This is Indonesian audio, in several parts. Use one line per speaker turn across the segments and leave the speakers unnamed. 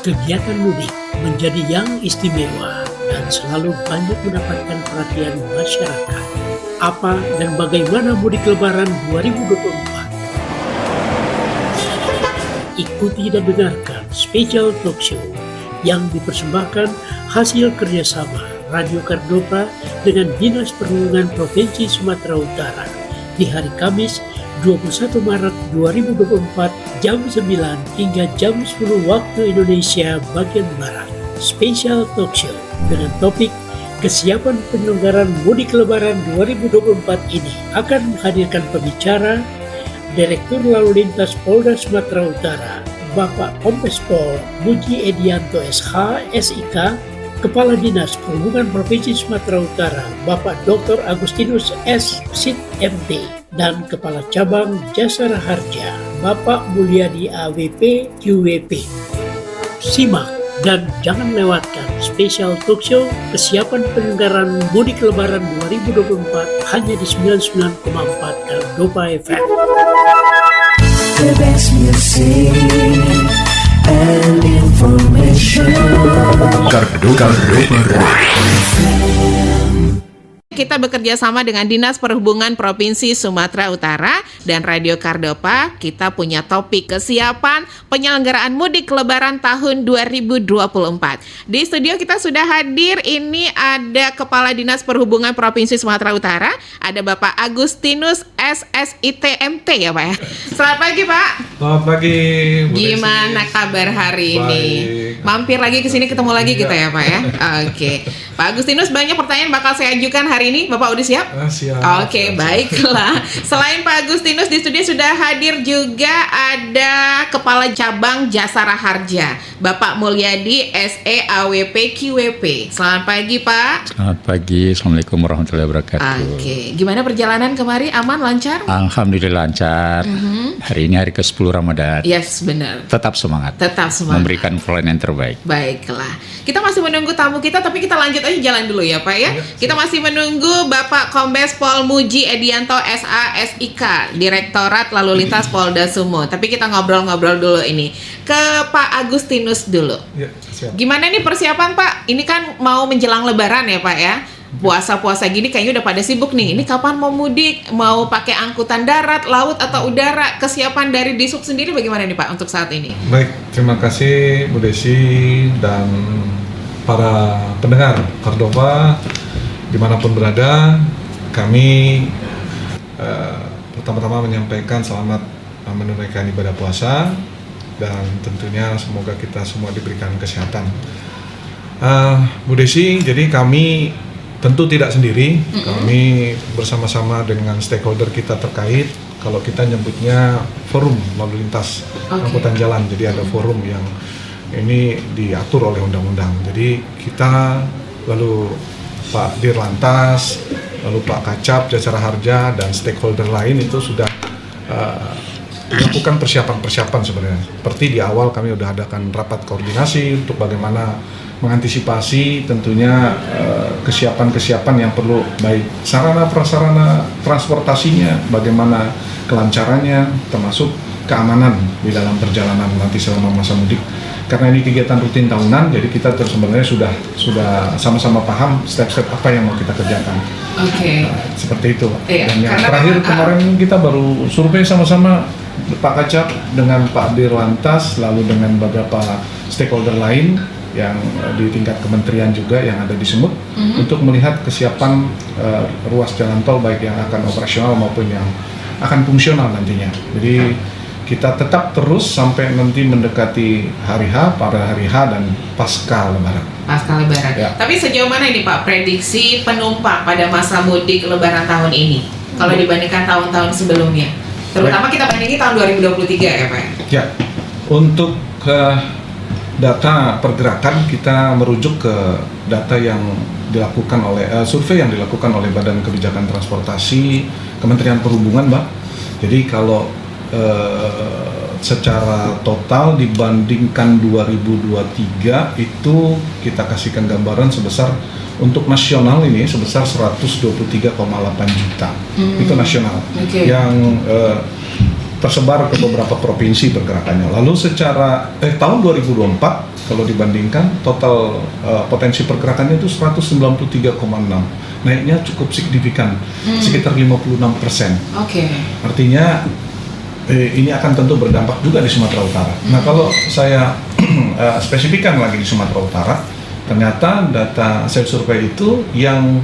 Kegiatan mudik menjadi yang istimewa dan selalu banyak mendapatkan perhatian masyarakat. Apa dan bagaimana mudik Lebaran 2024? Ikuti dan dengarkan special talk show yang dipersembahkan hasil kerjasama Radio Kardopa dengan Dinas Perhubungan Provinsi Sumatera Utara di hari Kamis 21 Maret 2024 jam 9 hingga jam 10 waktu Indonesia bagian Barat. Special talk show dengan topik kesiapan penyelenggaraan mudik Lebaran 2024 ini akan menghadirkan pembicara Direktur Lalu Lintas Polda Sumatera Utara Bapak Kombes Pol Muji Edianto SH SIK, Kepala Dinas Perhubungan Provinsi Sumatera Utara Bapak Dr. Agustinus S. Sit MT, dan Kepala Cabang Jasara Harja Bapak Mulyadi AWP QWP. Simak dan jangan lewatkan special talk show kesiapan penyelenggaraan mudik Lebaran 2024 hanya di 99,4 Kardopa FM.
The best music and information.
Kardopa
Kita bekerja sama dengan Dinas Perhubungan Provinsi Sumatera Utara dan Radio Kardopa. Kita punya topik kesiapan penyelenggaraan mudik Lebaran tahun 2024. Di studio kita sudah hadir, ini ada Kepala Dinas Perhubungan Provinsi Sumatera Utara, ada Bapak Agustinus SSITMT ya Pak ya. Selamat pagi Pak.
Selamat pagi Bu
Gimana
Desi?
kabar hari ini?
Baik.
Mampir lagi ke sini, ketemu lagi kita ya Pak ya. Oke. Pak Agustinus, banyak pertanyaan bakal saya ajukan hari ini. Bapak udah siap?
Siap.
Oke, baiklah. Selain Pak Agustinus, di studio sudah hadir juga ada Kepala Cabang Jasara Harja, Bapak Mulyadi SE AWP QWP. Selamat pagi Pak.
Selamat pagi, Assalamualaikum warahmatullahi wabarakatuh.
Oke, gimana perjalanan kemarin? Aman, lancar?
Alhamdulillah lancar. Hari ini hari ke-10 Ramadan.
Yes, benar.
Tetap semangat.
Tetap semangat.
Memberikan pelayanan terbaik.
Baiklah, kita masih menunggu tamu kita, tapi kita lanjut aja jalan dulu ya Pak ya. Kita masih menunggu Bapak Kombes Pol Muji Edianto SA SIK, Direktorat Lalu Lintas Polda Sumo. Tapi kita ngobrol-ngobrol dulu ini ke Pak Agustinus dulu.
Ya, siap.
Gimana nih persiapan Pak? Ini kan mau menjelang Lebaran ya Pak ya. Puasa-puasa gini kayaknya udah pada sibuk nih. Ini kapan mau mudik? Mau pakai angkutan darat, laut atau udara? Kesiapan dari Disub sendiri bagaimana nih Pak untuk saat ini?
Baik, terima kasih Bu Desi dan para pendengar Kardopa dimanapun berada. Kami pertama-tama menyampaikan selamat menunaikan ibadah puasa dan tentunya semoga kita semua diberikan kesehatan. Bu Desi, jadi kami tentu tidak sendiri. Kami bersama-sama dengan stakeholder kita terkait. Kalau kita nyebutnya forum lalu lintas angkutan jalan, jadi ada forum yang ini diatur oleh undang-undang. Jadi kita lalu Pak Dirlantas, lalu Pak Kacap, Jasara Harja, dan stakeholder lain itu sudah melakukan persiapan-persiapan sebenarnya. Seperti di awal kami sudah adakan rapat koordinasi untuk bagaimana mengantisipasi tentunya kesiapan-kesiapan yang perlu, baik sarana prasarana transportasinya, bagaimana kelancarannya, termasuk keamanan di dalam perjalanan nanti selama masa mudik. Karena ini kegiatan rutin tahunan, jadi kita sebenarnya sudah sama-sama paham step-step apa yang mau kita kerjakan.
Oke.
Seperti itu.
Iya,
Dan yang
karena
terakhir
memang,
kemarin kita baru survei sama-sama Pak Kacap dengan Pak Dirlantas, lalu dengan beberapa stakeholder lain yang di tingkat kementerian juga yang ada di Sumut, untuk melihat kesiapan ruas jalan tol baik yang akan operasional maupun yang akan fungsional nantinya. Jadi kita tetap terus sampai nanti mendekati hari H, pada hari H dan pasca Lebaran.
Pasca Lebaran.
Ya.
Tapi sejauh mana ini Pak prediksi penumpang pada masa mudik Lebaran tahun ini kalau dibandingkan tahun-tahun sebelumnya? Terutama kita bandingin tahun 2023 ya Pak?
Ya, untuk data pergerakan kita merujuk ke data yang dilakukan oleh survei yang dilakukan oleh Badan Kebijakan Transportasi Kementerian Perhubungan, Mbak. Jadi kalau secara total dibandingkan 2023 itu kita kasihkan gambaran sebesar untuk nasional ini sebesar 123,8 juta. Itu nasional.
Okay.
Yang tersebar ke beberapa provinsi pergerakannya. Lalu secara tahun 2024 kalau dibandingkan total potensi pergerakannya itu 193,6, naiknya cukup signifikan, sekitar 56%. Artinya ini akan tentu berdampak juga di Sumatera Utara. Nah, kalau saya spesifikkan lagi di Sumatera Utara, ternyata data hasil survei itu yang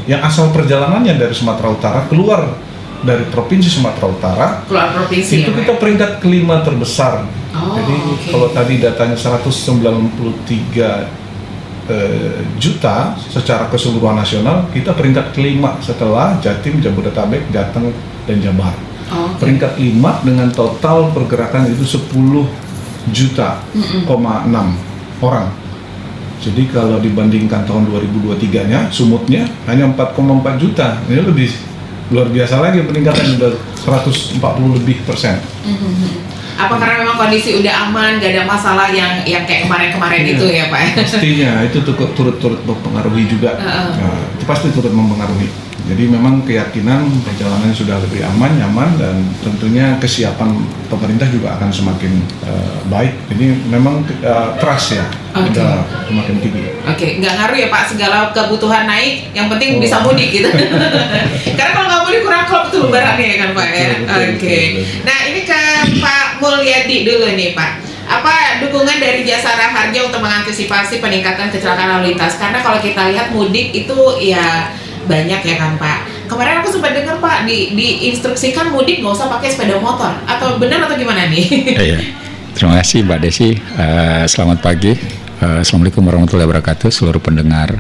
yang asal perjalanannya dari Sumatera Utara keluar dari provinsi Sumatera Utara, itu kita peringkat kelima terbesar. Jadi kalau tadi datanya 193 juta secara keseluruhan nasional, kita peringkat kelima setelah Jatim, Jabodetabek, Jateng, dan Jabar. Peringkat 5 dengan total pergerakan itu 10 juta, 6 orang. Jadi kalau dibandingkan tahun 2023-nya, sumutnya hanya 4,4 juta. Ini lebih luar biasa lagi peningkatan, sudah 140 lebih persen.
Apa karena memang kondisi udah aman, gak ada masalah yang kayak kemarin-kemarin itu ya Pak?
Pastinya itu turut mempengaruhi juga. Itu pasti turut mempengaruhi. Jadi memang keyakinan perjalanan sudah lebih aman, nyaman, dan tentunya kesiapan pemerintah juga akan semakin baik. Jadi memang trust ya, sudah semakin tinggi.
Nggak ngaruh ya Pak, segala kebutuhan naik, yang penting bisa mudik gitu. Karena kalau nggak mudik kurang klop tuh lebarannya ya kan Pak ya. Betul. Nah ini ke Pak Mulyadi dulu nih Pak. Apa dukungan dari Jasara Harja untuk mengantisipasi peningkatan kecelakaan lalu lintas? Karena kalau kita lihat mudik itu ya banyak ya kan Pak. Kemarin aku sempat dengar Pak diinstruksikan mudik nggak usah pakai sepeda motor, atau benar atau gimana nih?
Iya. Terima kasih Mbak Desi. Selamat pagi. Assalamualaikum warahmatullahi wabarakatuh. Seluruh pendengar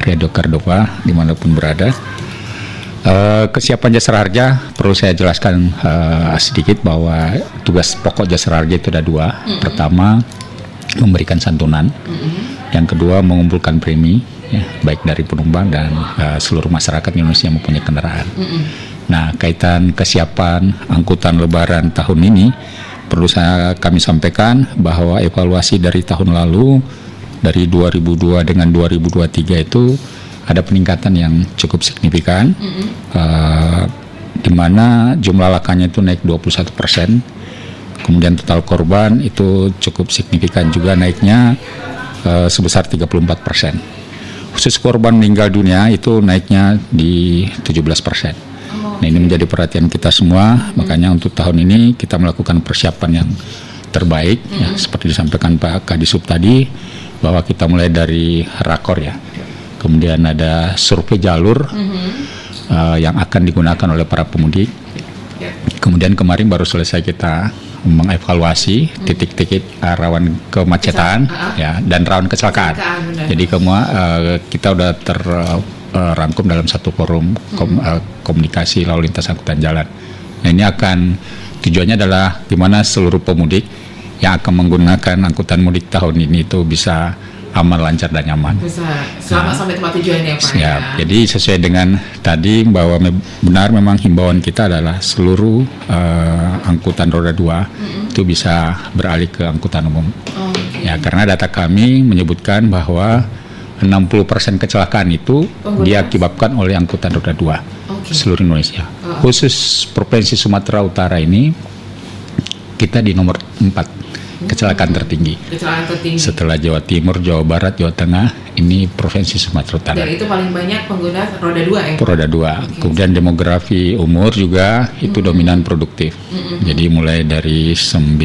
Radio Kardopa dimanapun berada. Kesiapan Jasara Harja perlu saya jelaskan sedikit bahwa tugas pokok Jasara Harja itu ada dua. Pertama, memberikan santunan. Yang kedua, mengumpulkan premi, ya, baik dari penumpang dan seluruh masyarakat Indonesia yang mempunyai kendaraan. Nah, kaitan kesiapan angkutan Lebaran tahun ini, perlu kami sampaikan bahwa evaluasi dari tahun lalu, dari 2002 dengan 2023 itu ada peningkatan yang cukup signifikan, di mana jumlah lakanya itu naik 21%, kemudian total korban itu cukup signifikan juga naiknya sebesar 34%. Khusus korban meninggal dunia itu naiknya di 17%. Nah, ini menjadi perhatian kita semua, makanya untuk tahun ini kita melakukan persiapan yang terbaik, ya, seperti disampaikan Pak Kadisub tadi, bahwa kita mulai dari rakor ya. Kemudian ada survei jalur yang akan digunakan oleh para pemudik. Kemudian kemarin baru selesai kita mengevaluasi titik-titik rawan kemacetan ya, dan rawan kecelakaan. Jadi kita udah terrangkum dalam satu forum komunikasi lalu lintas angkutan jalan. Nah, ini tujuannya adalah gimana seluruh pemudik yang akan menggunakan angkutan mudik tahun ini itu bisa aman, lancar, dan nyaman. Bisa
selamat sampai tempat tujuannya Pak.
Ya. Jadi sesuai dengan tadi bahwa benar memang himbauan kita adalah seluruh angkutan roda 2 itu bisa beralih ke angkutan umum. Ya, karena data kami menyebutkan bahwa 60% kecelakaan itu diakibatkan oleh angkutan roda 2 seluruh Indonesia. Khusus Provinsi Sumatera Utara ini kita di nomor 4 kecelakaan tertinggi. Setelah Jawa Timur, Jawa Barat, Jawa Tengah, ini Provinsi Sumatera Utara.
Dan itu paling banyak pengguna roda 2 ya?
Roda 2. Kemudian demografi umur juga itu dominan produktif. Jadi mulai dari 19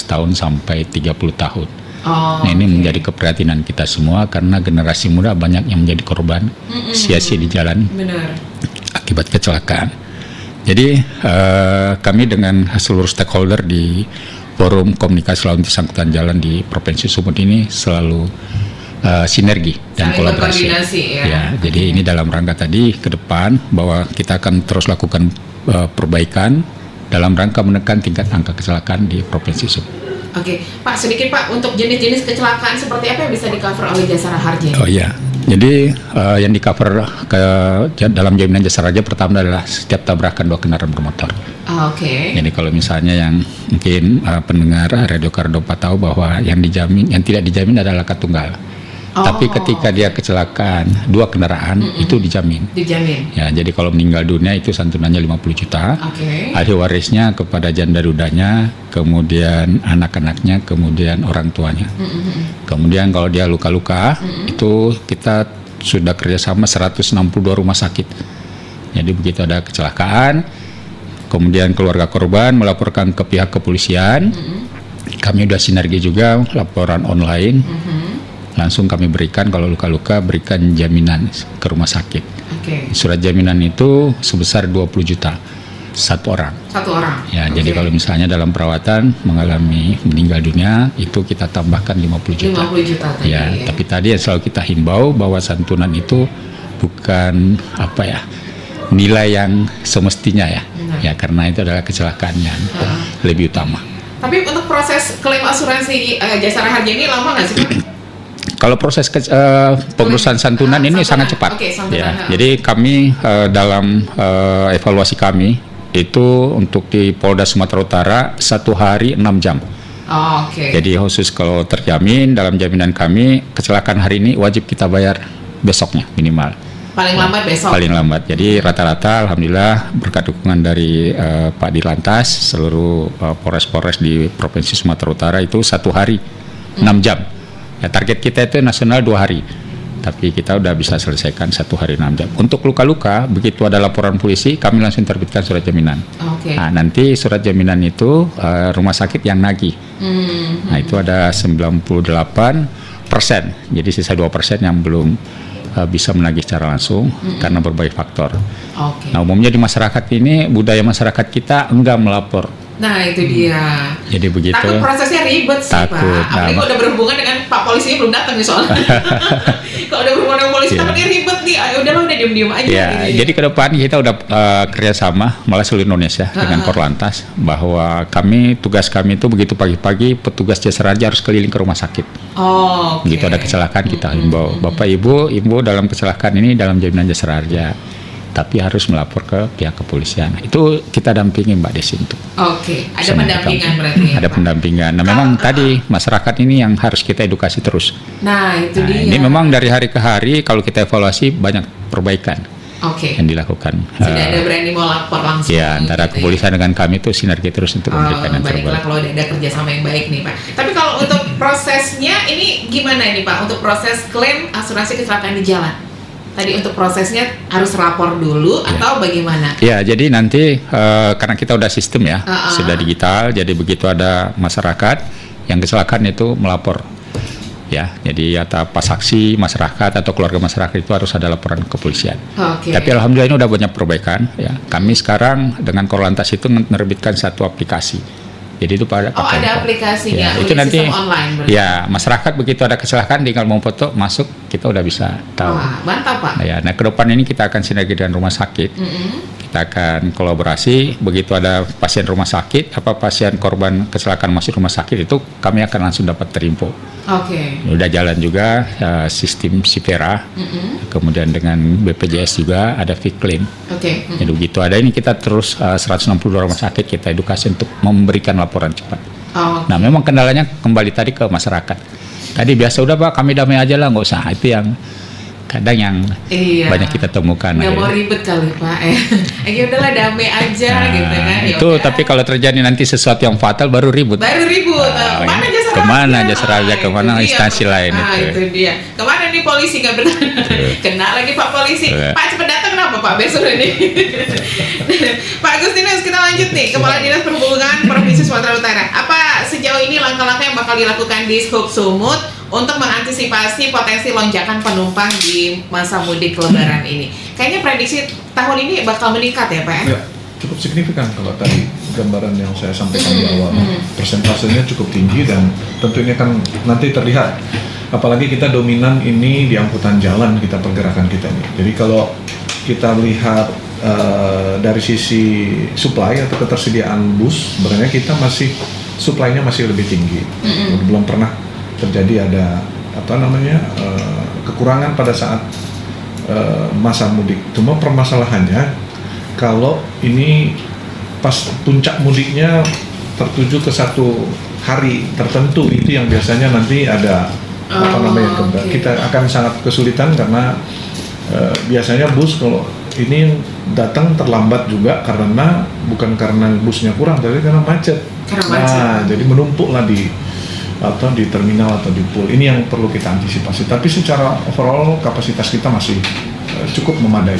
tahun sampai 30 tahun. Nah, ini menjadi keprihatinan kita semua karena generasi muda banyak yang menjadi korban sia-sia di jalan akibat kecelakaan. Jadi kami dengan seluruh stakeholder di Forum Komunikasi Lalu Lintas Angkutan Jalan di Provinsi Sumut ini selalu sinergi dan kolaborasi. Ya, jadi ini dalam rangka tadi ke depan bahwa kita akan terus lakukan perbaikan dalam rangka menekan tingkat angka kecelakaan di Provinsi Sumut.
Oke, Pak, sedikit Pak, untuk jenis-jenis kecelakaan seperti apa yang bisa di-cover oleh Jasara Harja?
Oh iya, jadi yang di-cover dalam jaminan Jasara Harja pertama adalah setiap tabrakan 2 kendaraan bermotor. Jadi kalau misalnya yang mungkin pendengar Radio Kardopa tahu bahwa yang tidak dijamin adalah akad tunggal. Tapi ketika dia kecelakaan 2 kendaraan itu dijamin.
Dijamin.
Ya, jadi kalau meninggal dunia itu santunannya 50 juta.
Oke.
Ahli warisnya kepada janda dudanya, kemudian anak-anaknya, kemudian orang tuanya. Kemudian kalau dia luka-luka, itu kita sudah kerjasama 162 rumah sakit. Jadi begitu ada kecelakaan, kemudian keluarga korban melaporkan ke pihak kepolisian, kami udah sinergi juga laporan online. Langsung kami berikan kalau luka-luka, berikan jaminan ke rumah sakit. Surat jaminan itu sebesar 20 juta satu orang. Ya, jadi kalau misalnya dalam perawatan mengalami meninggal dunia itu kita tambahkan 50 juta.
50 juta tadi.
Ya, tapi tadi yang selalu kita himbau bahwa santunan itu bukan nilai yang semestinya ya. Ya, karena itu adalah kecelakaan yang lebih utama.
Tapi untuk proses klaim asuransi Jasara Harja ini lama nggak sih, Pak?
Kalau proses pengurusan santunan ini sangat cepat. Ya, jadi kami dalam evaluasi kami itu untuk di Polda Sumatera Utara 1 hari 6 jam. Jadi khusus kalau terjamin dalam jaminan kami kecelakaan hari ini wajib kita bayar besoknya minimal.
Paling lambat besok.
Paling lambat. Jadi rata-rata alhamdulillah berkat dukungan dari Pak Dirlantas seluruh Polres-Polres di Provinsi Sumatera Utara itu 1 hari 6 jam. Ya, target kita itu nasional 2 hari, tapi kita udah bisa selesaikan 1 hari 6 jam. Untuk luka-luka, begitu ada laporan polisi, kami langsung terbitkan surat jaminan. Nah, nanti surat jaminan itu rumah sakit yang nagih. Nah, itu ada 98%, jadi sisa 2% yang belum bisa menagih secara langsung karena berbagai faktor. Nah, umumnya di masyarakat ini, budaya masyarakat kita enggak melapor.
Nah, itu dia.
Jadi begitu.
Takut prosesnya ribet sih, Pak. Apalagi kalau udah berhubungan dengan Pak polisinya belum datang nih soalnya. Kalau udah berhubungan dengan polisi, takutnya ribet nih. Udahlah, udah diem-diem aja.
Ya, gitu. Jadi ke depan kita udah kerjasama malah seluruh Indonesia dengan Korlantas bahwa tugas kami itu begitu pagi-pagi petugas Jasara Harja harus keliling ke rumah sakit. Begitu ada kecelakaan kita himbau, Bapak Ibu dalam kecelakaan ini dalam jaminan Jasara Harja. Tapi harus melapor ke pihak kepolisian. Itu kita dampingi Mbak Desi itu.
Ada pendampingan berarti ya,
ada pendampingan. Nah, memang tadi masyarakat ini yang harus kita edukasi terus.
Nah, itu dia.
Ini memang dari hari ke hari kalau kita evaluasi banyak perbaikan yang dilakukan.
Sudah ada berani mau lapor langsung.
Ya, antara kepolisian dengan kami itu sinergi terus untuk memberikan yang terbaik.
Baiklah kalau ada kerjasama yang baik nih, Pak. Tapi kalau untuk prosesnya ini gimana ini, Pak? Untuk proses klaim asuransi kecelakaan di jalan? Tadi untuk prosesnya harus lapor dulu atau bagaimana? Ya, jadi nanti karena kita udah sistem ya, sudah digital, jadi begitu ada masyarakat yang kecelakaan itu melapor. Ya, jadi pas saksi masyarakat atau keluarga masyarakat itu harus ada laporan ke kepolisian. Tapi alhamdulillah ini udah banyak perbaikan. Ya, kami sekarang dengan Korlantas itu menerbitkan satu aplikasi. Jadi itu ada aplikasinya,
ya, itu nanti
online berarti.
Ya, masyarakat begitu ada kecelakaan tinggal mau foto masuk kita udah bisa tahu.
Mantap, Pak.
Nah, ke depan ini kita akan sinergi dengan rumah sakit. Kita akan kolaborasi begitu ada pasien rumah sakit pasien korban kecelakaan masuk rumah sakit itu kami akan langsung dapat terinfo. Udah jalan juga sistem Sipera, kemudian dengan BPJS juga ada Viclaim. Jadi begitu ada ini kita terus 162 rumah sakit kita edukasi untuk memberikan laporan cepat. Nah, memang kendalanya kembali tadi ke masyarakat. Tadi biasa udah Pak kami damai aja lah nggak usah, itu yang kadang yang banyak kita temukan.
Nggak mau ribet kali Pak. Ya udahlah damai aja gitu kan.
Itu tapi kalau terjadi nanti sesuatu yang fatal baru ribut. Kemana Jasara Harja, kemana instansi lain
itu dia. Kemana nih polisi nggak berani? Kena lagi Pak polisi. Pak cepet datang kenapa Pak besok ini? Pak Agustinus, kita lanjut nih. Kepala Dinas Perhubungan Provinsi Sumatera Utara. Apa sejauh ini langkah-langkah yang bakal dilakukan di Sub Sumut untuk mengantisipasi potensi lonjakan penumpang di masa mudik Lebaran ini? Kayaknya prediksi tahun ini bakal meningkat ya Pak ya?
Ya, cukup signifikan kalau tadi gambaran yang saya sampaikan di awal. Persentasenya cukup tinggi dan tentunya kan nanti terlihat. Apalagi kita dominan ini di angkutan jalan kita pergerakan kita ini. Jadi kalau kita lihat dari sisi supply atau ketersediaan bus, sebenarnya kita masih supply-nya masih lebih tinggi. Belum pernah terjadi ada kekurangan pada saat masa mudik. Cuma permasalahannya kalau ini pas puncak mudiknya tertuju ke satu hari tertentu, itu yang biasanya nanti ada Kita akan sangat kesulitan karena biasanya bus kalau ini datang terlambat juga karena bukan karena busnya kurang, tapi karena macet. Jadi menumpuk lah di terminal atau di pool. Ini yang perlu kita antisipasi. Tapi secara overall kapasitas kita masih cukup memadai.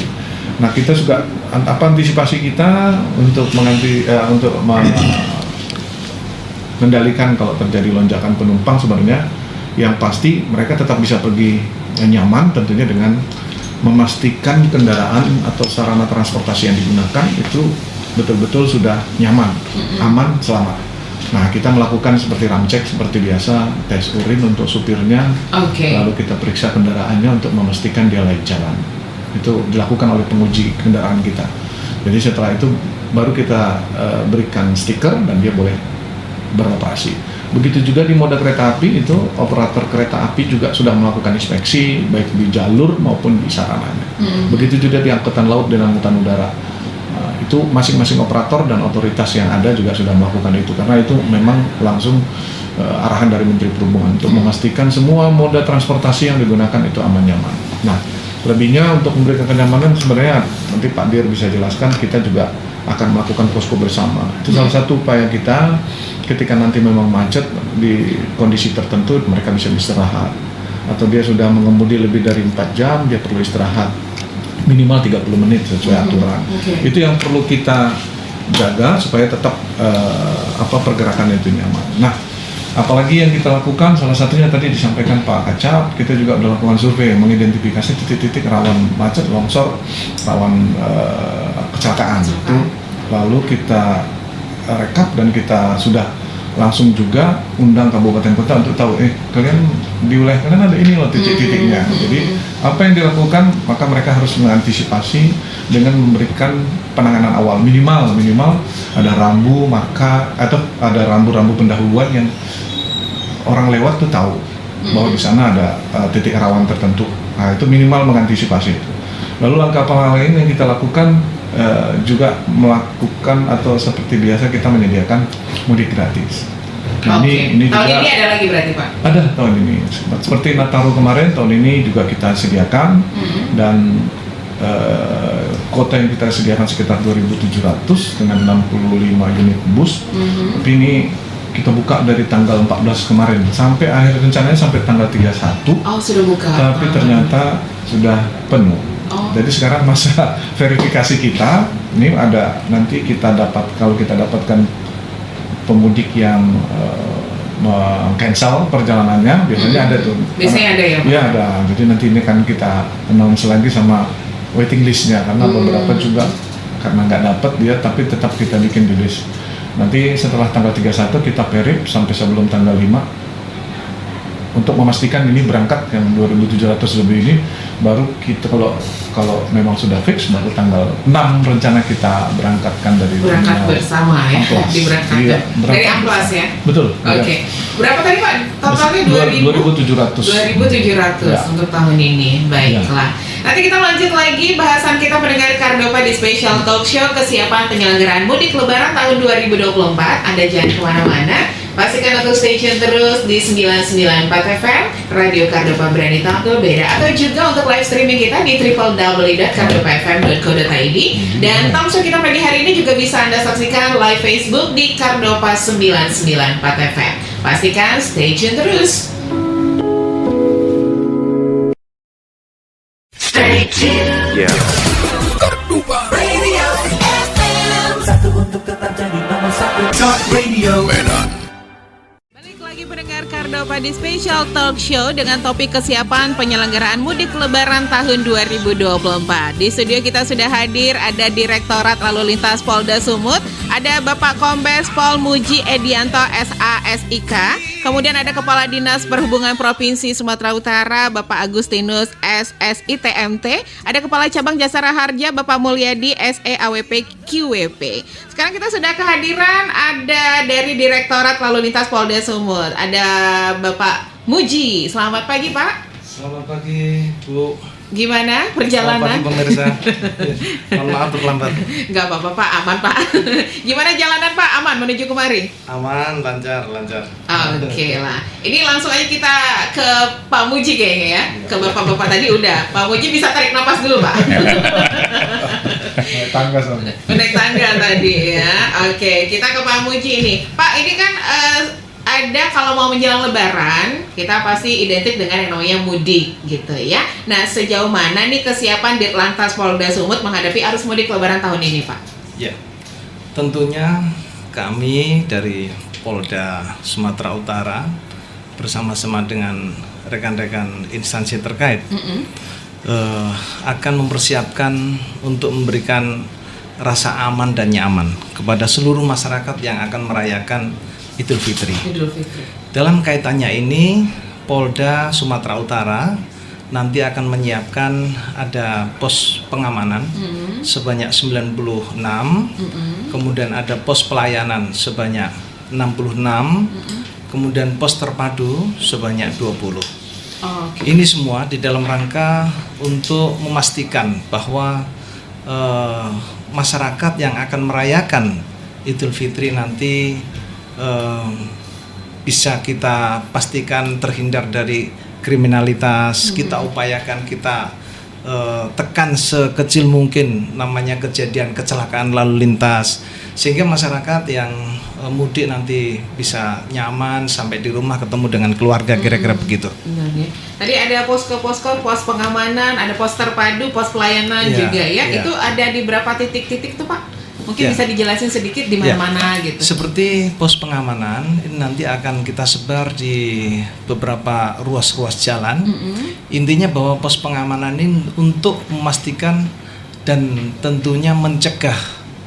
Nah, kita juga antisipasi kita untuk mengendalikan kalau terjadi lonjakan penumpang sebenarnya yang pasti mereka tetap bisa pergi nyaman, tentunya dengan memastikan kendaraan atau sarana transportasi yang digunakan itu betul-betul sudah nyaman, aman, selamat. Nah, kita melakukan seperti ramcek seperti biasa, tes urin untuk supirnya, lalu kita periksa kendaraannya untuk memastikan dia layak jalan. Itu dilakukan oleh penguji kendaraan kita. Jadi setelah itu baru kita berikan stiker dan dia boleh beroperasi. Begitu juga di moda kereta api itu operator kereta api juga sudah melakukan inspeksi baik di jalur maupun di sarananya. Begitu juga di angkutan laut dan angkutan udara. Itu masing-masing operator dan otoritas yang ada juga sudah melakukan itu karena itu memang langsung arahan dari Menteri Perhubungan untuk memastikan semua moda transportasi yang digunakan itu aman nyaman. Nah, lebihnya untuk memberikan kenyamanan sebenarnya nanti Pak Dir bisa jelaskan, kita juga akan melakukan posko bersama. Itu salah satu upaya kita ketika nanti memang macet di kondisi tertentu mereka bisa istirahat atau dia sudah mengemudi lebih dari 4 jam dia perlu istirahat minimal 30 menit sesuai aturan. Itu yang perlu kita jaga supaya tetap pergerakannya itu nyaman. Nah, apalagi yang kita lakukan salah satunya tadi disampaikan Pak Kacap, kita juga sudah lakukan survei mengidentifikasi titik-titik rawan macet, longsor, rawan kecelakaan itu. Lalu kita rekap dan kita sudah langsung juga undang kabupaten kota untuk tahu kalian di wilayah kalian ada ini loh titik-titiknya. Jadi apa yang dilakukan maka mereka harus mengantisipasi dengan memberikan penanganan awal minimal ada rambu marka atau ada rambu-rambu pendahuluan yang orang lewat tuh tahu bahwa di sana ada titik rawan tertentu. Nah, itu minimal mengantisipasi itu. Lalu langkah apa lain yang kita lakukan juga melakukan atau seperti biasa kita menyediakan mudik gratis. Nah, ini
tahun
juga
ini ada lagi berarti Pak?
Ada tahun ini. Seperti Nataru kemarin, tahun ini juga kita sediakan dan kota yang kita sediakan sekitar 2.700 dengan 65 unit bus. Tapi ini kita buka dari tanggal 14 kemarin sampai akhir rencananya sampai tanggal 31.
Oh, sudah buka.
Tapi ternyata sudah penuh. Jadi sekarang masa verifikasi kita ini ada nanti kita kalau kita dapatkan pemudik yang cancel perjalanannya biasanya ada tuh.
Biasanya ada ya Pak?
Iya ada. Jadi nanti ini kan kita announce lagi sama waiting listnya karena beberapa juga karena nggak dapat dia tapi tetap kita bikin di list. Nanti setelah tanggal 31 kita perip sampai sebelum tanggal 5 untuk memastikan ini berangkat yang 2.700 lebih ini baru kita kalau memang sudah fix baru tanggal 6 rencana kita berangkatkan dari
bersama ya
Amplas.
Diberangkatkan dari Amplas ya.
Betul.
Oke. Berapa tadi Pak? Totalnya 2.700
ya.
Untuk tahun ini. Baiklah. Nanti kita lanjut lagi bahasan kita pendengar Kardopa di Special Talk Show kesiapan penyelenggaraan mudik Lebaran tahun 2024. Anda jangan kemana-mana. Pastikan untuk stay tune terus di 994 FM Radio Kardopa berani tampil beda. Atau juga untuk live streaming kita di www.kardopafm.co.id. Dan talk show kita pagi hari ini juga bisa Anda saksikan live Facebook di Kardopa 994 FM. Pastikan stay tune terus.
Stay tuned. Kardopa Radio FM. Satu untuk tetap jadi nomor satu. Talk Radio Medan.
Pendengar Kardopa di Special Talk Show dengan topik kesiapan penyelenggaraan mudik Lebaran tahun 2024. Di studio kita sudah hadir ada Direktorat Lalu Lintas Polda Sumut, ada Bapak Kombes Pol Muji Edianto SASIK, kemudian ada Kepala Dinas Perhubungan Provinsi Sumatera Utara Bapak Agustinus SSITMT, ada Kepala Cabang Jasara Harja Bapak Mulyadi SEAWP QWP. Sekarang kita sudah kehadiran ada dari Direktorat Lalu Lintas Polda Sumut. Ada Bapak Muji. Selamat pagi, Pak.
Selamat pagi, Bu.
Gimana
Selamat
perjalanan?
pagi pemirsa. Mohon maaf terlambat.
Nggak apa-apa Pak, aman Pak. Gimana jalanan Pak? Aman menuju kemari?
Aman, lancar.
Oke lah. Ini langsung aja kita ke Pak Muji kayaknya ya. Ke bapak-bapak tadi udah. Pak Muji bisa tarik napas dulu Pak.
Tangga soalnya.
Naik tangga tadi ya. Oke, kita ke Pak Muji ini. Pak, ini kan ada kalau mau menjelang Lebaran, kita pasti identik dengan yang namanya mudik gitu ya. Nah, sejauh mana nih kesiapan Ditlantas Polda Sumut menghadapi arus mudik Lebaran tahun ini, Pak?
Ya, tentunya kami dari Polda Sumatera Utara bersama-sama dengan rekan-rekan instansi terkait akan mempersiapkan untuk memberikan rasa aman dan nyaman kepada seluruh masyarakat yang akan merayakan Idul Fitri. Dalam kaitannya ini, Polda Sumatera Utara nanti akan menyiapkan ada pos pengamanan sebanyak 96, kemudian ada pos pelayanan sebanyak 66, kemudian pos terpadu sebanyak 20. Ini semua di dalam rangka untuk memastikan bahwa masyarakat yang akan merayakan Idul Fitri nanti bisa kita pastikan terhindar dari kriminalitas. Kita upayakan kita tekan sekecil mungkin namanya kejadian kecelakaan lalu lintas, sehingga masyarakat yang mudik nanti bisa nyaman sampai di rumah ketemu dengan keluarga, kira-kira begitu.
Benar ya. Tadi ada posko-posko, pos pengamanan, ada pos terpadu, pos pelayanan juga ya. Itu ada di berapa titik-titik tuh Pak? Mungkin bisa dijelasin sedikit di mana-mana gitu.
Seperti pos pengamanan ini nanti akan kita sebar di beberapa ruas-ruas jalan. Intinya bahwa pos pengamanan ini untuk memastikan dan tentunya mencegah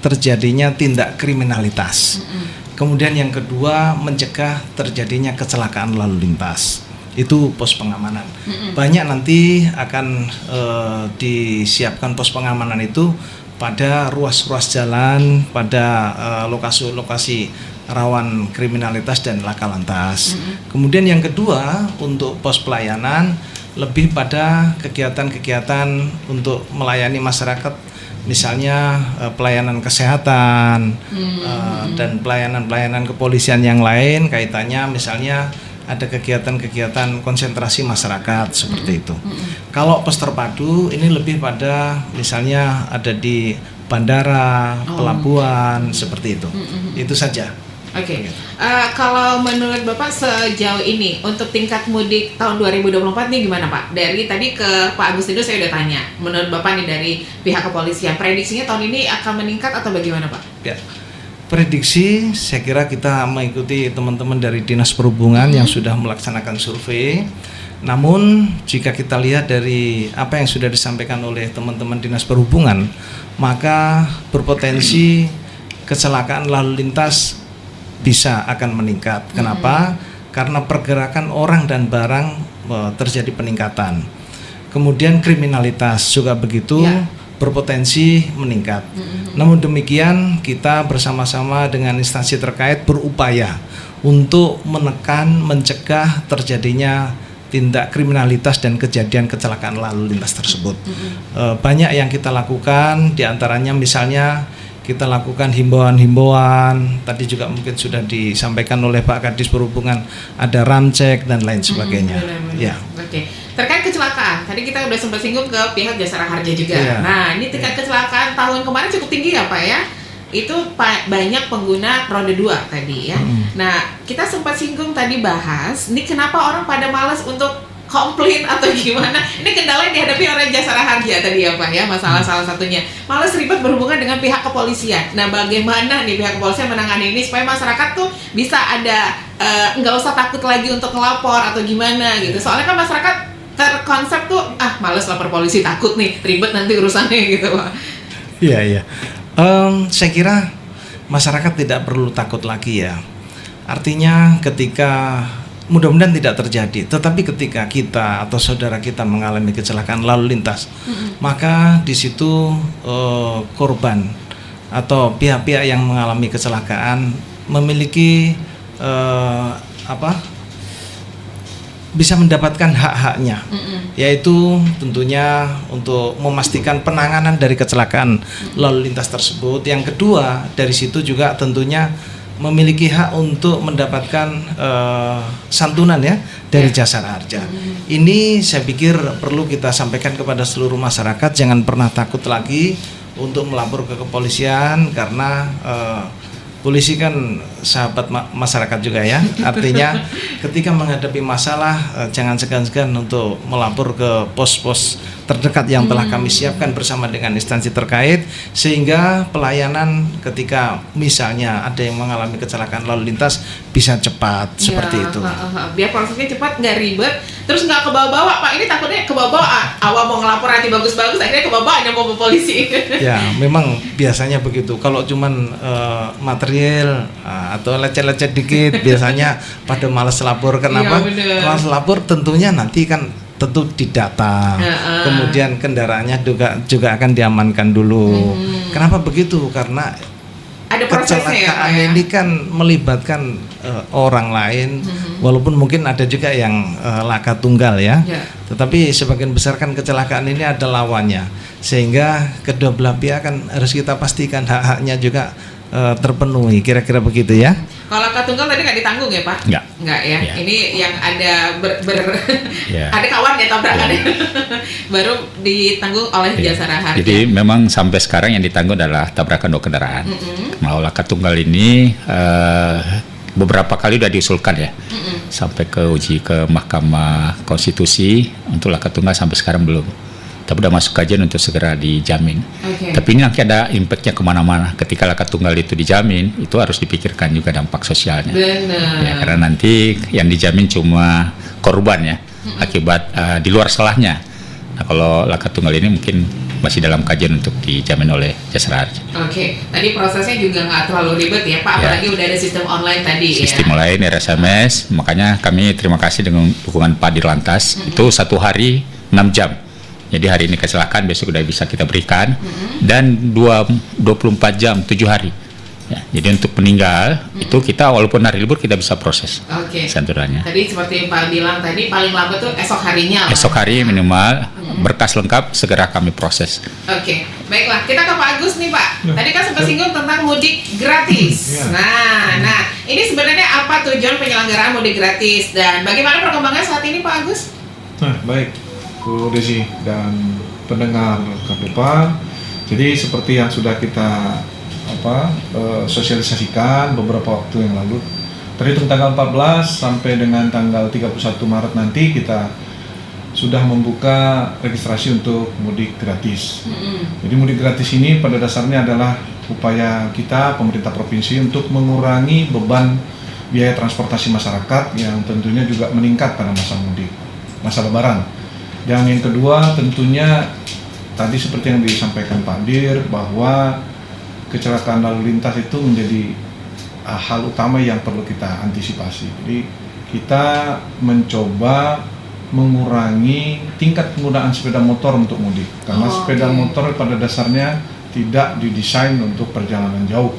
terjadinya tindak kriminalitas. Kemudian yang kedua, mencegah terjadinya kecelakaan lalu lintas. Itu pos pengamanan. Banyak nanti akan disiapkan pos pengamanan itu pada ruas-ruas jalan, pada lokasi-lokasi rawan kriminalitas dan laka lantas. Kemudian yang kedua, untuk pos pelayanan lebih pada kegiatan-kegiatan untuk melayani masyarakat, misalnya pelayanan kesehatan dan pelayanan-pelayanan kepolisian yang lain, kaitannya misalnya ada kegiatan-kegiatan konsentrasi masyarakat seperti itu. Kalau pos terpadu ini lebih pada misalnya ada di bandara, pelabuhan seperti itu. Itu saja.
Oke. Kalau menurut Bapak sejauh ini untuk tingkat mudik tahun 2024 nih gimana Pak? Dari tadi ke Pak Agustinus saya udah tanya. Menurut Bapak nih dari pihak kepolisian, prediksinya tahun ini akan meningkat atau bagaimana Pak?
Ya. Prediksi, saya kira kita mengikuti teman-teman dari Dinas Perhubungan yang sudah melaksanakan survei. Namun jika kita lihat dari apa yang sudah disampaikan oleh teman-teman Dinas Perhubungan, maka berpotensi kecelakaan lalu lintas bisa akan meningkat. Kenapa? Karena pergerakan orang dan barang terjadi peningkatan. Kemudian kriminalitas juga begitu. Berpotensi meningkat. Namun demikian kita bersama-sama dengan instansi terkait berupaya untuk menekan, mencegah terjadinya tindak kriminalitas dan kejadian kecelakaan lalu lintas tersebut. Banyak yang kita lakukan, diantaranya misalnya kita lakukan himbauan-himbauan, tadi juga mungkin sudah disampaikan oleh Pak Kadis Perhubungan, ada ramcek dan lain sebagainya. Ya.
Oke. Terkait kecelakaan, tadi kita udah sempat singgung ke pihak Jasara Harja juga. Nah, ini tingkat kecelakaan tahun kemarin cukup tinggi ya Pak ya? Itu banyak pengguna roda 2 tadi ya. Nah, kita sempat singgung tadi bahas, ini kenapa orang pada malas untuk komplain atau gimana? Ini kendala yang dihadapi oleh Jasara Harja tadi ya Pak ya, masalah salah satunya. Malas ribet berhubungan dengan pihak kepolisian. Nah, bagaimana nih pihak kepolisian menangani ini supaya masyarakat tuh bisa ada nggak usah takut lagi untuk ngelapor atau gimana gitu. Soalnya kan masyarakat terkonsep tuh males lapor polisi, takut nih ribet nanti urusannya gitu Pak.
Iya. Saya kira masyarakat tidak perlu takut lagi ya. Artinya ketika mudah-mudahan tidak terjadi, tetapi ketika kita atau saudara kita mengalami kecelakaan lalu lintas, maka di situ korban atau pihak-pihak yang mengalami kecelakaan memiliki bisa mendapatkan hak-haknya, yaitu tentunya untuk memastikan penanganan dari kecelakaan lalu lintas tersebut. Yang kedua, dari situ juga tentunya memiliki hak untuk mendapatkan santunan ya dari Jasara Harja. Ini saya pikir perlu kita sampaikan kepada seluruh masyarakat, jangan pernah takut lagi untuk melapor ke kepolisian, karena polisi kan sahabat masyarakat juga ya. Artinya ketika menghadapi masalah jangan segan-segan untuk melapor ke pos-pos terdekat yang telah kami siapkan bersama dengan instansi terkait, sehingga pelayanan ketika misalnya ada yang mengalami kecelakaan lalu lintas bisa cepat seperti itu.
Biar prosesnya cepat, nggak ribet, terus nggak kebawa-bawa. Pak, ini takutnya kebawa-bawa. Awal mau ngelapor nanti bagus-bagus, akhirnya kebawa mau ke polisi.
Ya, memang biasanya begitu. Kalau cuman material atau lecet-lecet dikit, biasanya pada malas lapor. Kenapa? Malas lapor tentunya nanti kan tentu didata, kemudian kendaraannya juga akan diamankan dulu. Kenapa begitu? Karena
ada
kecelakaan
ya,
ini kan melibatkan orang lain, walaupun mungkin ada juga yang laka tunggal ya. Tetapi sebagian besar kan kecelakaan ini ada lawannya, sehingga kedua belah pihak kan harus kita pastikan hak-haknya juga terpenuhi, kira-kira begitu ya.
Kalau laka tunggal tadi nggak ditanggung ya Pak? Nggak ya. Ini yang ada ada kawan ya tabrakan baru ditanggung oleh Jasara Harja.
Jadi memang sampai sekarang yang ditanggung adalah tabrakan dua kendaraan. Mau laka tunggal ini beberapa kali udah diusulkan ya, sampai ke uji ke Mahkamah Konstitusi. Untuk laka tunggal sampai sekarang belum, tapi udah masuk kajian untuk segera dijamin. Tapi ini nanti ada impactnya kemana-mana. Ketika laka tunggal itu dijamin, itu harus dipikirkan juga dampak sosialnya. Ya, karena nanti yang dijamin cuma korban ya, akibat di luar salahnya. Nah, kalau laka tunggal ini mungkin masih dalam kajian untuk dijamin oleh Jasara Harja.
Tadi prosesnya juga nggak terlalu ribet ya Pak, apalagi udah ada sistem online tadi.
Sistem online RSMS, makanya kami terima kasih dengan dukungan Pak Dirlantas. Itu 1 hari 6 jam. Jadi hari ini kecelakaan, besok udah bisa kita berikan, dan 24 jam 7 hari. Ya, jadi untuk peninggal itu kita walaupun hari libur kita bisa proses santunannya.
Tadi seperti Pak bilang tadi paling lambat tuh esok harinya.
Esok hari minimal, berkas lengkap segera kami proses.
Baiklah, kita ke Pak Agus nih Pak. Tadi kan sempat singgung tentang mudik gratis. Nah, ini sebenarnya apa tujuan penyelenggaraan mudik gratis dan bagaimana perkembangan saat ini Pak Agus?
Baik, Bu Desi dan pendengar Kardopa. Jadi seperti yang sudah kita sosialisasikan beberapa waktu yang lalu, terhitung tanggal 14 sampai dengan tanggal 31 Maret nanti kita sudah membuka registrasi untuk mudik gratis. Jadi mudik gratis ini pada dasarnya adalah upaya kita pemerintah provinsi untuk mengurangi beban biaya transportasi masyarakat yang tentunya juga meningkat pada masa mudik, masa lebaran. Dan yang kedua tentunya tadi seperti yang disampaikan Pak Dir, bahwa kecelakaan lalu lintas itu menjadi hal utama yang perlu kita antisipasi. Jadi kita mencoba mengurangi tingkat penggunaan sepeda motor untuk mudik, karena sepeda motor pada dasarnya tidak didesain untuk perjalanan jauh,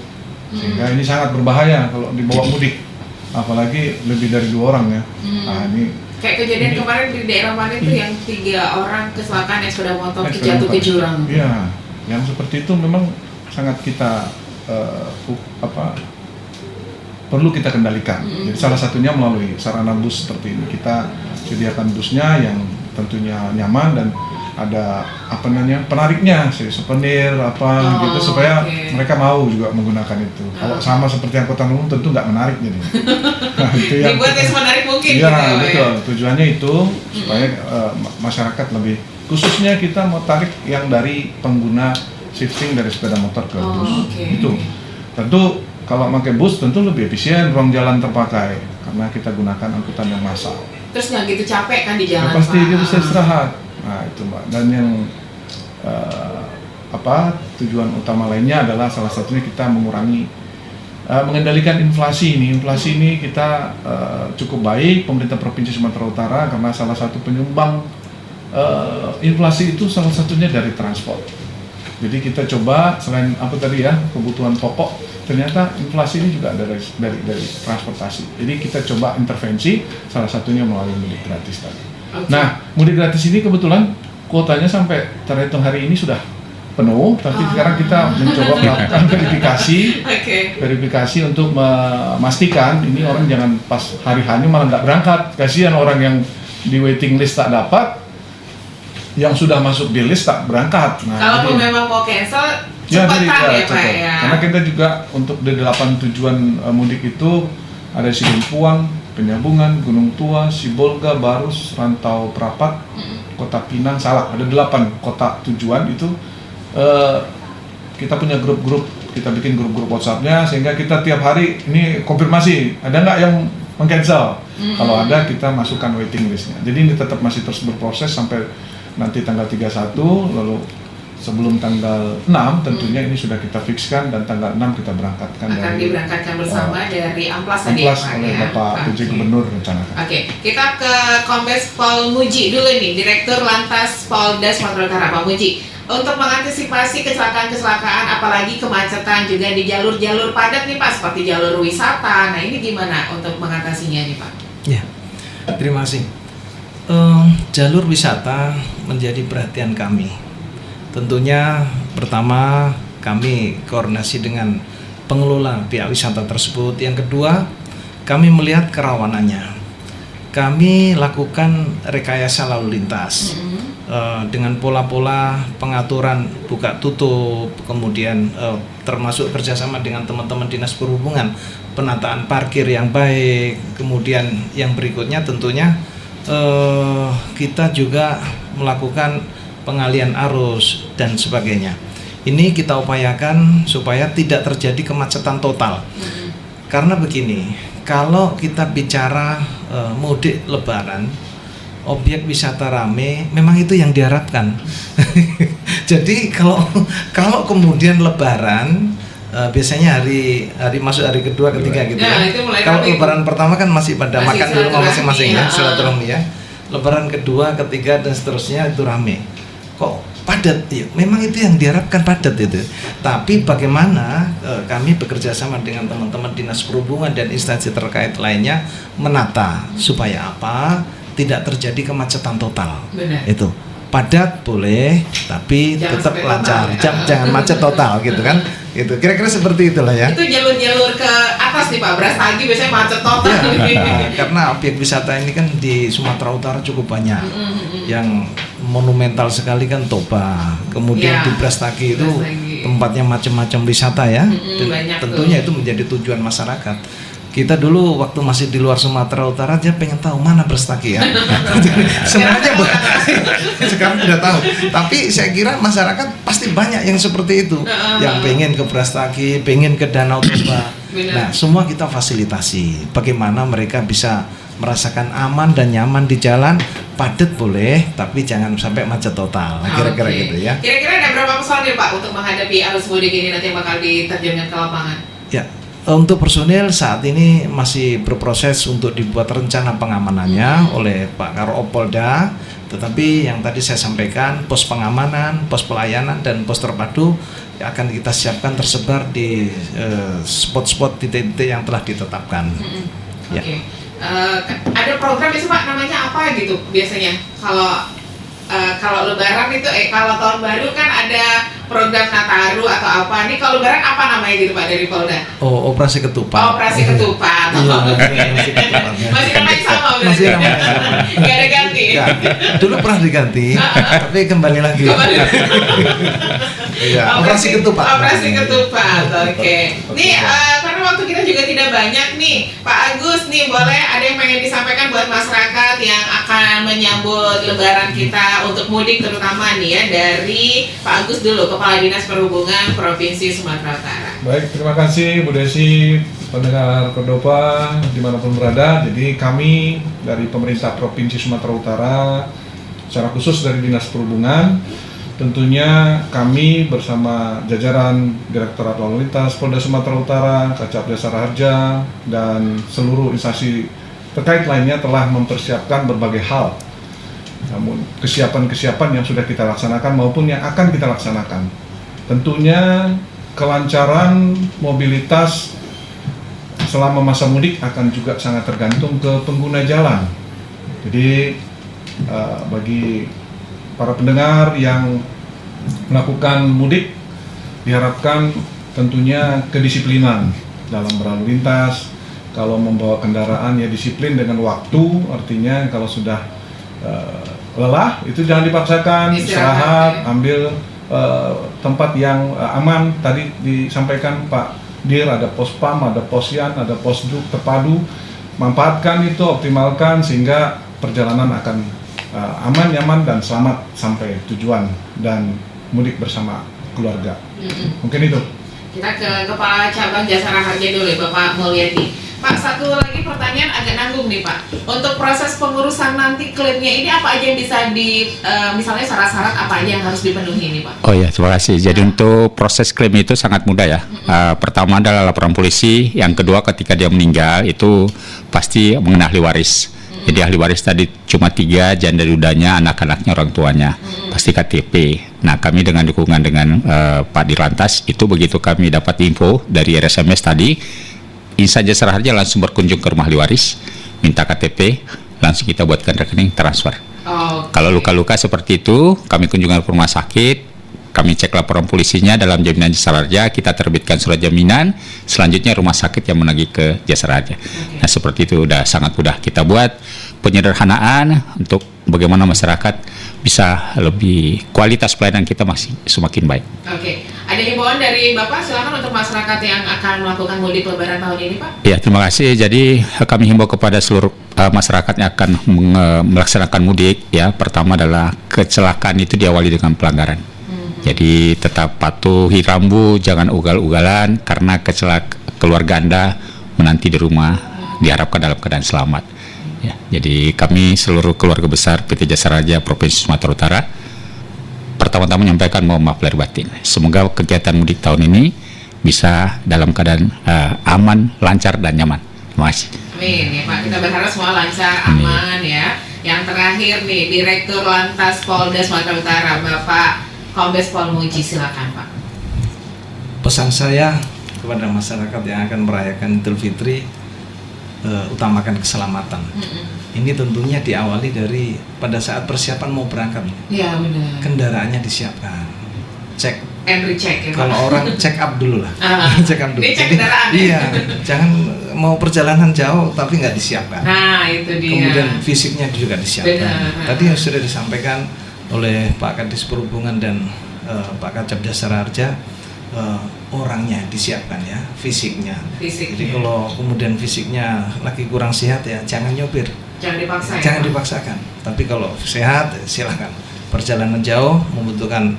sehingga ini sangat berbahaya kalau dibawa mudik, apalagi lebih dari 2 orang ya. Nah, ini
kayak kejadian kemarin di daerah mana itu yang 3 orang kecelakaan yang sepeda motor jatuh ke jurang.
Iya, yang seperti itu memang sangat kita perlu kita kendalikan. Jadi salah satunya melalui sarana bus seperti ini. Kita sediakan busnya yang tentunya nyaman dan ada penariknya, souvenir gitu, supaya mereka mau juga menggunakan itu. Kalau sama seperti angkutan umum tentu nggak menarik jadi. Nah, itu yang
dibuat yang menarik mungkin.
Iya, betul. Tujuannya itu supaya masyarakat lebih, khususnya kita mau tarik yang dari pengguna shifting dari sepeda motor ke bus. Itu tentu kalau pakai bus tentu lebih efisien, ruang jalan terpakai karena kita gunakan angkutan yang massal.
Terus nggak gitu capek kan di jalan?
Pasti dia bisa istirahat. Nah itu Mbak. Dan yang tujuan utama lainnya adalah salah satunya kita mengurangi, mengendalikan inflasi ini. Inflasi ini kita cukup baik pemerintah Provinsi Sumatera Utara, karena salah satu penyumbang inflasi itu salah satunya dari transport. Jadi kita coba selain kebutuhan pokok ternyata inflasi ini juga ada dari transportasi. Jadi kita coba intervensi, salah satunya melalui mudik gratis tadi. Nah, mudik gratis ini kebetulan kuotanya sampai terhitung hari ini sudah penuh, tapi sekarang kita mencoba melakukan verifikasi untuk memastikan ini orang jangan pas hari H malah nggak berangkat. Kasihan orang yang di waiting list tak dapat, yang sudah masuk di list tak berangkat. Nah,
kalaupun memang mau cancel, cepetan ya Pak ya.
Karena kita juga untuk di 8 tujuan mudik itu ada Sidempuan, Penyambungan, Gunung Tua, Sibolga, Barus, Rantau Prapat, Kota Pinang, ada 8 kota tujuan itu. Kita punya grup-grup, kita bikin grup-grup WhatsApp-nya sehingga kita tiap hari ini konfirmasi ada nggak yang meng-cancel. Kalau ada kita masukkan waiting list-nya. Jadi ini tetap masih terus berproses sampai nanti tanggal 31, lalu sebelum tanggal 6 tentunya ini sudah kita fixkan dan tanggal 6 kita berangkatkan
akan diberangkatkan bersama dari Amplas tadi
Amplas
ya Pak
oleh
ya.
Bapak PJ Gubernur rencanakan.
Kita ke Kombes Pol Muji dulu nih, Direktur Lantas Polda Sumatera Utara. Pak Muji, untuk mengantisipasi kecelakaan-kecelakaan apalagi kemacetan juga di jalur-jalur padat nih Pak, seperti jalur wisata, nah ini gimana untuk mengatasinya nih Pak?
Ya, terima kasih. Jalur wisata menjadi perhatian kami. Tentunya pertama kami koordinasi dengan pengelola pihak wisata tersebut. Yang kedua, kami melihat kerawanannya. Kami lakukan rekayasa lalu lintas dengan pola-pola pengaturan buka tutup, kemudian termasuk kerjasama dengan teman-teman dinas perhubungan, penataan parkir yang baik, kemudian yang berikutnya tentunya kita juga melakukan pengalian arus dan sebagainya. Ini kita upayakan supaya tidak terjadi kemacetan total. Karena begini, kalau kita bicara mudik lebaran, objek wisata rame, memang itu yang diharapkan. Jadi kalau kemudian lebaran, biasanya hari masuk hari kedua, ketiga gitu ya. Kalau lebaran pertama kan masih pada makan di rumah masing-masing ya, silaturahmi ya. Lebaran kedua, ketiga dan seterusnya itu rame. Kok padat? Ya, memang itu yang diharapkan, padat itu. Tapi bagaimana kami bekerja sama dengan teman-teman dinas perhubungan dan instansi terkait lainnya menata supaya apa? Tidak terjadi kemacetan total.
Benar.
Itu padat boleh, tapi jangan tetap lancar, jangan macet total gitu kan? Gitu. Kira-kira seperti itulah ya.
Itu jalur-jalur ke atas nih Pak, Brastagi biasanya macet total.
Ya, karena objek wisata ini kan di Sumatera Utara cukup banyak. Yang monumental sekali kan Toba, kemudian di Brastagi itu tempatnya macam-macam wisata ya, dan tentunya itu menjadi tujuan masyarakat. Kita dulu waktu masih di luar Sumatera Utara aja pengen tahu mana Brastagi ya. Sebenarnya sekarang sudah tahu. Tapi saya kira masyarakat pasti banyak yang seperti itu, yang pengen ke Brastagi, pengen ke Danau Toba. Nah, semua kita fasilitasi. Bagaimana mereka bisa merasakan aman dan nyaman di jalan, padat boleh, tapi jangan sampai macet total. Nah, kira-kira gitu ya.
Kira-kira ada berapa personil Pak untuk menghadapi arus mudik ini nanti yang bakal diterjunkan ke lapangan?
Ya. Untuk personil saat ini masih berproses untuk dibuat rencana pengamanannya oleh Pak Karopolda, tetapi yang tadi saya sampaikan pos pengamanan, pos pelayanan dan pos terpadu akan kita siapkan tersebar di spot-spot titik-titik yang telah ditetapkan. Ya.
Ada program itu Pak, namanya apa gitu biasanya kalau Lebaran itu kalau tahun baru kan ada program Nataru atau apa. Ini kalau Lebaran apa namanya gitu Pak dari Polda?
Oh, Operasi Ketupat.
Operasi Ketupat. Masih namanya sama berarti.
Masih namanya sama.
Gak ada ganti.
Dulu pernah diganti, tapi kembali lagi. Iya, Operasi Ketupat.
Operasi Ketupat. Oke. Nih karena waktu kita juga tidak banyak nih, Pak Agus nih boleh ada yang pengen disampaikan buat masyarakat yang akan menyambut Lebaran kita untuk mudik terutama nih ya, dari Pak Agus dulu, Kepala Dinas Perhubungan Provinsi Sumatera Utara.
Baik, terima kasih Bu Desi, pendengar Kordopa dimanapun berada. Jadi kami dari pemerintah Provinsi Sumatera Utara, secara khusus dari Dinas Perhubungan, tentunya kami bersama jajaran Direktorat Lalu Lintas Polda Sumatera Utara, Kacap Jasara Harja, dan seluruh instansi terkait lainnya telah mempersiapkan berbagai hal. Namun kesiapan-kesiapan yang sudah kita laksanakan maupun yang akan kita laksanakan. Tentunya kelancaran mobilitas selama masa mudik akan juga sangat tergantung ke pengguna jalan. Jadi bagi para pendengar yang melakukan mudik diharapkan tentunya kedisiplinan dalam berlalu lintas. Kalau membawa kendaraan ya disiplin dengan waktu, artinya kalau sudah lelah itu jangan dipaksakan, istirahat, ambil tempat yang aman. Tadi disampaikan Pak Dir, ada pos PAM, ada pos Yan, ada pos terpadu. Manfaatkan itu, optimalkan sehingga perjalanan akan aman, nyaman, dan selamat sampai tujuan dan mudik bersama keluarga. Mungkin itu.
Kita ke Kepala Cabang Jasara Harja dulu ya, Bapak Mulyadi. Pak, satu lagi pertanyaan agak nanggung nih Pak. Untuk proses pengurusan nanti klaimnya ini apa aja yang bisa misalnya syarat-syarat apa aja yang harus dipenuhi nih Pak?
Oh ya, terima kasih. Jadi untuk proses klaim itu sangat mudah ya. Pertama adalah laporan polisi, yang kedua ketika dia meninggal itu pasti mengenai ahli waris. Jadi ahli waris tadi cuma 3, janda dudanya, anak-anaknya, orang tuanya. Pasti KTP. Nah, kami dengan dukungan dengan Pak Dirlantas itu begitu kami dapat info dari RSMS tadi, Insan Jasara Harja langsung berkunjung ke rumah ahli waris, minta KTP, langsung kita buatkan rekening transfer. Kalau luka-luka seperti itu, kami kunjungan ke rumah sakit, kami cek laporan polisinya dalam jaminan Jasara Harja, kita terbitkan surat jaminan, selanjutnya rumah sakit yang menagih ke Jasara Harja. Nah, seperti itu udah sangat mudah. Kita buat penyederhanaan untuk bagaimana masyarakat bisa lebih, kualitas pelayanan kita masih semakin baik.
Oke, ada himbauan dari Bapak silakan untuk masyarakat yang akan melakukan mudik lebaran tahun ini Pak?
Ya, terima kasih. Jadi kami himbau kepada seluruh masyarakat yang akan melaksanakan mudik ya. Pertama adalah kecelakaan itu diawali dengan pelanggaran. Jadi tetap patuhi rambu, jangan ugal-ugalan karena keluarga Anda menanti di rumah diharapkan dalam keadaan selamat. Ya, jadi kami seluruh keluarga besar PT Jasara Harja Provinsi Sumatera Utara pertama-tama menyampaikan mohon maaf lahir batin. Semoga kegiatan mudik tahun ini bisa dalam keadaan aman, lancar, dan nyaman. Terima kasih.
Amin ya Pak, kita berharap semua lancar, aman ya. Yang terakhir nih, Direktur Lantas Polda Sumatera Utara, Bapak Kombes Pol Muji, silakan Pak.
Pesan saya kepada masyarakat yang akan merayakan Idul Fitri, utamakan keselamatan. Ini tentunya diawali dari pada saat persiapan mau berangkat.
Iya benar.
Kendaraannya disiapkan, cek.
Check ya.
Kalau orang check up dulu lah. Check up dulu.
Ini cek kendaraan.
Iya, jangan mau perjalanan jauh tapi nggak disiapkan.
Nah itu dia.
Kemudian fisiknya juga disiapkan.
Benar.
Tadi yang sudah disampaikan oleh Pak Kadis Perhubungan dan Pak Kacab Jasara Harja, orangnya disiapkan ya, fisiknya. Jadi kalau kemudian fisiknya lagi kurang sehat ya jangan nyopir. Jangan dipaksakan. Tapi kalau sehat silakan. Perjalanan jauh membutuhkan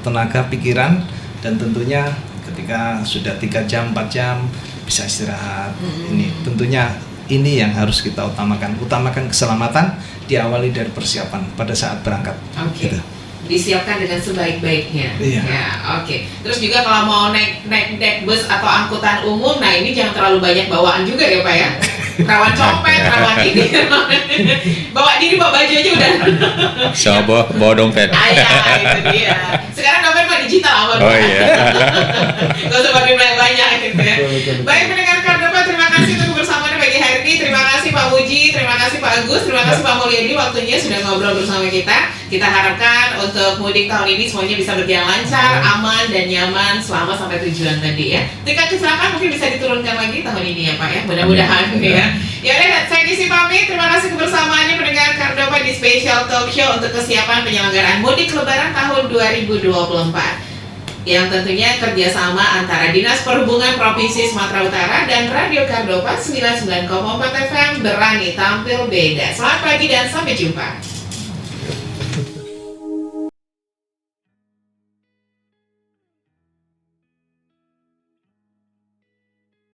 tenaga pikiran, dan tentunya ketika sudah 3 jam 4 jam bisa istirahat. Ini tentunya ini yang harus kita utamakan keselamatan, diawali dari persiapan pada saat berangkat. Gitu.
Disiapkan dengan sebaik-baiknya.
Iya.
Ya, oke. Terus juga kalau mau naik bus atau angkutan umum, nah ini jangan terlalu banyak bawaan juga ya Pak ya. Rawan copet, rawan ini. Bawa baju aja udah.
Bawa dompet.
Ya, itu dia. Sekarang dompet mah digital aman.
Oh iya.
Gak usah pakai banyak gitu ya. Baik pendengar Kardopa, terima kasih untuk kebersamaan pagi hari ini. Terima kasih Pak Muji, terima kasih Pak Agus, terima kasih Pak Mulyadi waktunya sudah ngobrol bersama kita. Kita harapkan untuk mudik tahun ini semuanya bisa berjalan lancar, aman dan nyaman selama sampai tujuan tadi ya. Tingkat kecelakaan mungkin bisa diturunkan lagi tahun ini ya Pak ya. Mudah-mudahan ya. Ya udah, saya Desi pamit. Terima kasih kebersamaannya pendengar Kardopa di Special Talk Show untuk kesiapan penyelenggaraan mudik Lebaran tahun 2024. Yang tentunya kerjasama antara Dinas Perhubungan Provinsi Sumatera Utara dan Radio Kardopa 99,4 FM berani tampil beda. Selamat pagi dan sampai jumpa.